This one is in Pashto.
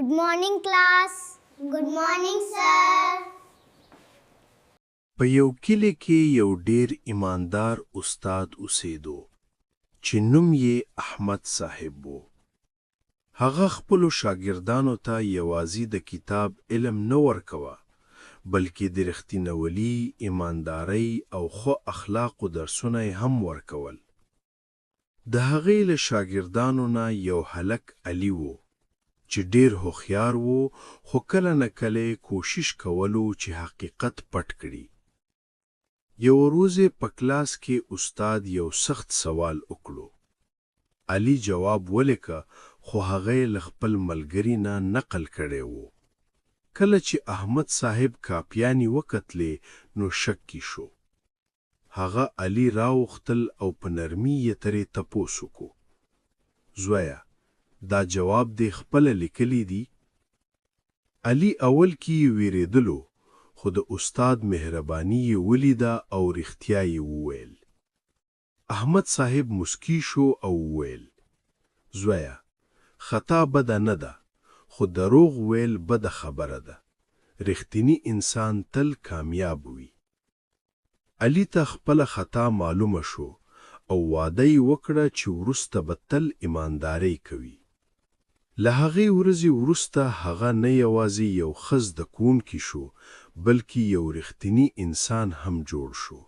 Good morning, class. Good morning, sir. په یو کلی کې یو ډیر ایماندار استاد اوسېدو چې نوم یې احمد صاحب و. هغه خپلو شاګردانو ته یوازې د کتاب علم نه ورکوه بلکې د رښتینولۍ، ایماندارۍ او ښو اخلاقو درسونه یې هم ورکول. د هغې له شاګردانو نه یو هلک علي و چې ډیر هوښیار و خو کله نه کله کوشش کولو چې حقیقت پټ کړي. یو ورځ په کلاس کې استاد یو سخت سوال وکړو. علي جواب ولیکه خو هغه یې له خپل ملګري نه نقل کړی و. کله چې احمد صاحب کاپیانې وکتلې نو شک کې شو. هغه علي راوغتل او په نرمي یې ترې تپوس وکړو. زویه دا جواب دې خپله لیکلی دی؟ علي اول کې ویرېدلو خو د استاد مهرباني یې ولیده او رښتیا یې وویل. احمد صاحب مسکی شو او وویل زویه خطا بده نه ده خو دروغ ویل بده خبره ده. رښتینی انسان تل کامیاب وي. علي ته خپله خطا معلومه شو او وعده یې وکړه چې وروسته به تل ایمانداري کوي. له هغې ورځې وروسته هغه نه یوازې یو ښه زده کوونکی شو بلکې یو رښتینی انسان هم جوړ شو.